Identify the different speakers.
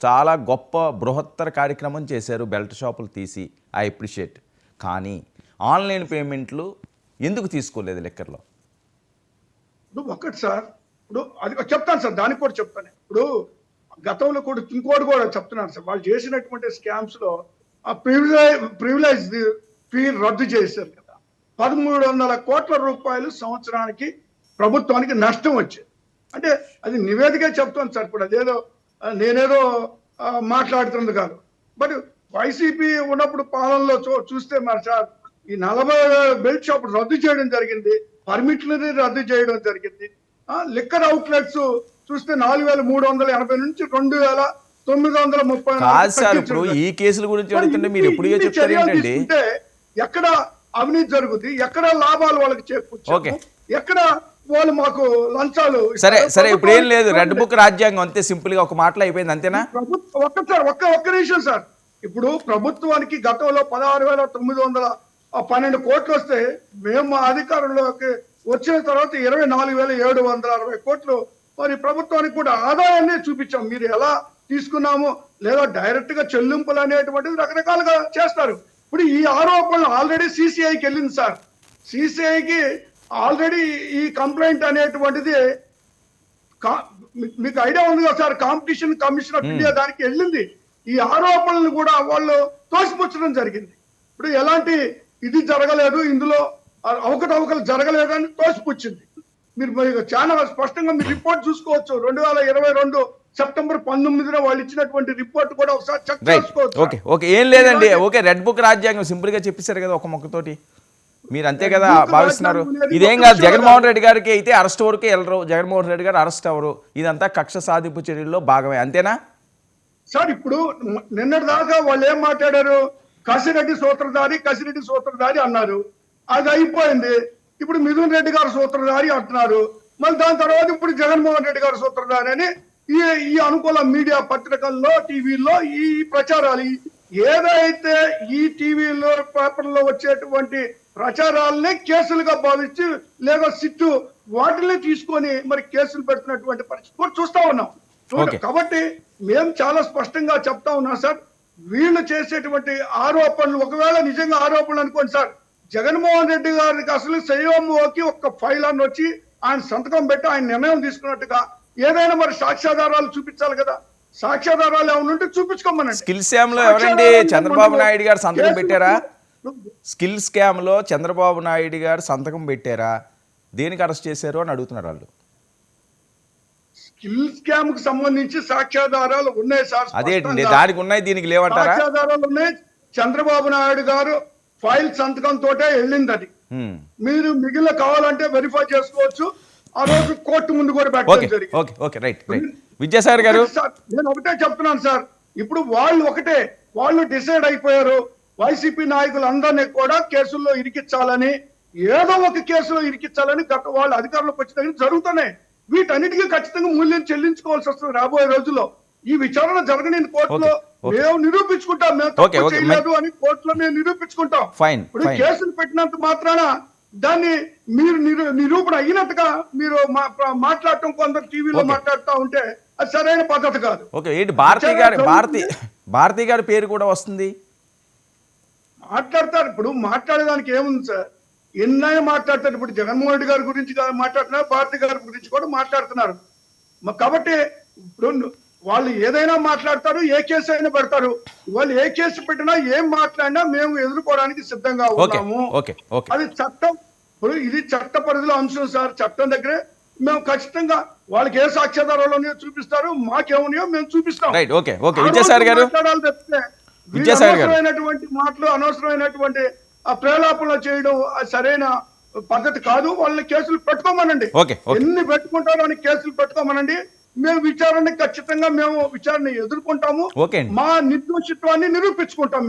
Speaker 1: చాలా గొప్ప బృహత్తర కార్యక్రమం చేశారు బెల్ట్ షాపులు తీసి. I appreciate. కానీ ఆన్లైన్ పేమెంట్లు ఎందుకు తీసుకోలేదు లిక్కర్లో?
Speaker 2: ఇప్పుడు ఒక్కటి సార్, ఇప్పుడు అది చెప్తాను సార్, దానికి కూడా చెప్తాను. ఇప్పుడు గతంలో కూడా ఇంకోటి కూడా చెప్తున్నాను సార్, వాళ్ళు చేసినటువంటి స్కామ్స్ లో ఆ ప్రివిలేజ్ ఫీ రద్దు చేశారు కదా. 1300 కోట్ల రూపాయలు సంవత్సరానికి ప్రభుత్వానికి నష్టం వచ్చేది. అంటే అది నివేదిక చెప్తాను సార్. ఇప్పుడు అదేదో నేనేదో మాట్లాడుతుంది కాదు. బట్ వైసీపీ ఉన్నప్పుడు పాలనలో చూస్తే మరి సార్ ఈ 40 బెల్ట్ షాప్ రద్దు చేయడం జరిగింది, పర్మిట్లని రద్దు చేయడం జరిగింది. లిక్కర్ అవుట్లెట్స్ చూస్తే 4380 నుంచి 2930.
Speaker 1: కాదు సార్, ఇప్పుడు ఈ కేసుల గురించి అడుగుతుంటే మీరు ఎప్పుడు చెప్తారు ఏంటండి?
Speaker 2: ఎక్కడ అవినీతి జరుగుతుంది, ఎక్కడ లాభాలు వాళ్ళకి చేకూర్చారు, ఎక్కడ వాళ్ళు మాకు లంచాలు.
Speaker 1: సరే సరే, ఇప్పుడు ఏం లేదు, రెడ్ బుక్ రాజ్యాంగం అంతే సింపుల్ గా ఒక మాటలో అయిపోయింది, అంతేనా?
Speaker 2: ఒక్క నిమిషం సార్. ఇప్పుడు ప్రభుత్వానికి గతంలో 16,912 కోట్లు వస్తే మేము అధికారంలోకి వచ్చిన తర్వాత 24,760 కోట్లు మరి ప్రభుత్వానికి కూడా ఆదాయాన్ని చూపించాం. మీరు ఎలా తీసుకున్నాము లేదా డైరెక్ట్ గా చెల్లింపులు అనేటువంటిది రకరకాలుగా చేస్తారు. ఇప్పుడు ఈ ఆరోపణలు ఆల్రెడీ సిసిఐకి వెళ్ళింది సార్. సిసిఐకి ఆల్రెడీ ఈ కంప్లైంట్ అనేటువంటిది మీకు ఐడియా ఉంది కదా sir, competition commission of India దానికి వెళ్ళింది. ఈ ఆరోపణలను కూడా వాళ్ళు తోసిపుచ్చడం జరిగింది. ఇప్పుడు ఎలాంటి ఇది జరగలేదు, ఇందులో అవకతవకలు జరగలేదని తోసిపుచ్చింది. మీరు చాలా స్పష్టంగా మీరు రిపోర్ట్ చూసుకోవచ్చు. 2022 సెప్టెంబర్ 19న వాళ్ళు ఇచ్చినటువంటి రిపోర్ట్ కూడా ఒకసారి చెక్ చేసుకోవచ్చు.
Speaker 1: ఓకే ఏం లేదండి. ఓకే, రెడ్ బుక్ రాజ్యాంగం సింపుల్ గా చెప్పేశారు కదా ఒక మొక్కతోటి. మీరు అంతే కదా భావిస్తున్నారు? ఇదేం కాదు, జగన్మోహన్ రెడ్డి గారికి అయితే అరెస్ట్ వరకు వెళ్ళరు, జగన్మోహన్ రెడ్డి గారు అరెస్ట్ అవ్వరు, ఇదంతా కక్ష సాధింపు చర్యల్లో భాగమే, అంతేనా
Speaker 2: సార్? ఇప్పుడు నిన్నటి దాకా వాళ్ళు ఏం మాట్లాడారు, కసిరెడ్డి సూత్రధారి అన్నారు. అది అయిపోయింది. ఇప్పుడు మిథున్ రెడ్డి గారు సూత్రధారి అంటున్నారు. మళ్ళీ దాని తర్వాత ఇప్పుడు జగన్మోహన్ రెడ్డి గారు సూత్రధారి అని ఈ అనుకూల మీడియా పత్రికల్లో టీవీల్లో ఈ ప్రచారాలు, ఏదైతే ఈ టీవీలో పేపర్లో వచ్చేటువంటి ప్రచారాలనే కేసులుగా భావించి లేదా సిట్టు వాటిని తీసుకొని మరి కేసులు పెడుతున్నటువంటి పరిస్థితి కూడా చూస్తా ఉన్నాం. కాబట్టి మేము చాలా స్పష్టంగా చెప్తా ఉన్నాం సార్, వీళ్ళు చేసేటువంటి ఆరోపణలు ఒకవేళ నిజంగా ఆరోపణలు అనుకోండి సార్, జగన్మోహన్ రెడ్డి గారికి అసలు సైఓకి ఒక ఫైల్ అని వచ్చి ఆయన సంతకం పెట్టి ఆయన నిర్ణయం తీసుకున్నట్టుగా ఏదైనా మరి సాక్ష్యాధారాలు చూపించాలి కదా. సాక్ష్యాధారాలు ఏమైనా ఉంటే చూపించుకోమనండి.
Speaker 1: స్కిల్ స్కామ్ లో ఎవరండి చంద్రబాబు నాయుడు గారు సంతకం పెట్టారా? స్కిల్ స్కామ్ లో చంద్రబాబు నాయుడు గారు సంతకం పెట్టారా? దేనికి అరెస్ట్ చేశారు అని అడుగుతున్నారు వాళ్ళు.
Speaker 2: స్కిల్ స్కామ్ కు సంబంధించి సాక్ష్యాధారాలు ఉన్నాయి సార్.
Speaker 1: అదే దానికి ఉన్నాయి, దీనికి లేవంటారా?
Speaker 2: సాక్ష్యాధారాలు ఉన్నాయి. చంద్రబాబు నాయుడు గారు ఫైల్ సంతకం తోటే వెళ్ళింది. అది మీరు మిగిలిన కావాలంటే వెరిఫై చేసుకోవచ్చు. ఆ రోజు కోర్టు ముందు కూడా పెట్టడం జరిగింది.
Speaker 1: విద్యాసాగర్ గారు,
Speaker 2: నేను ఒకటే చెప్తున్నాను సార్, ఇప్పుడు వాళ్ళు డిసైడ్ అయిపోయారు, వైసీపీ నాయకులందరినీ కూడా కేసుల్లో ఇరికించాలని, ఏదో ఒక కేసులో ఇరికించాలని గత వాళ్ళు అధికారంలోకి వచ్చిన దగ్గర జరుగుతున్నాయి. వీటన్నిటికీ ఖచ్చితంగా మూల్యం చెల్లించుకోవాల్సి వస్తుంది రాబోయే రోజుల్లో. ఈ విచారణ జరగని కోర్టులో మేము నిరూపించుకుంటాం, మేము తప్పు చేయలేదు అని కోర్టులో మేము నిరూపించుకుంటాం. ఇప్పుడు కేసులు పెట్టినంత మాత్రాన దాన్ని మీరు నిరూపణ అయినట్టుగా మీరు మాట్లాడటం, కొందరు టీవీలో మాట్లాడుతూ ఉంటే అది సరైన పద్ధతి కాదు.
Speaker 1: భారతి గారి పేరు కూడా వస్తుంది,
Speaker 2: మాట్లాడతారు. ఇప్పుడు మాట్లాడేదానికి ఏముంది సార్, ఎన్నైనా మాట్లాడతారు. ఇప్పుడు జగన్మోహన్ రెడ్డి గారి గురించి మాట్లాడుతున్నారు, భారతి గారి గురించి కూడా మాట్లాడుతున్నారు. కాబట్టి ఇప్పుడు వాళ్ళు ఏదైనా మాట్లాడతారు, ఏ కేసు అయినా పెడతారు. వాళ్ళు ఏ కేసు పెట్టినా ఏం మాట్లాడినా మేము ఎదుర్కోవడానికి సిద్ధంగా ఉన్నాము. అది చట్టం. ఇప్పుడు ఇది చట్ట పరిధిలో అంశం సార్. చట్టం దగ్గరే మేము ఖచ్చితంగా వాళ్ళకి ఏ సాక్ష్యాధారాలు ఉన్నాయో చూపిస్తారు, మాకేమున్నాయో మేము చూపిస్తాం. మాట్లాడాలి తప్పితే అనవసరమైనటువంటి మాటలు, అనవసరమైనటువంటి ప్రేలాపనలు చేయడం సరైన పద్ధతి కాదు. వాళ్ళని కేసులు పెట్టుకోమనండి, ఎన్ని పెట్టుకుంటారో అని కేసులు పెట్టుకోమనండి. మేము ఖచ్చితంగా మేము విచారణ ఎదుర్కొంటాము, మా నిర్దోషిత్వాన్ని నిరూపించుకుంటాం.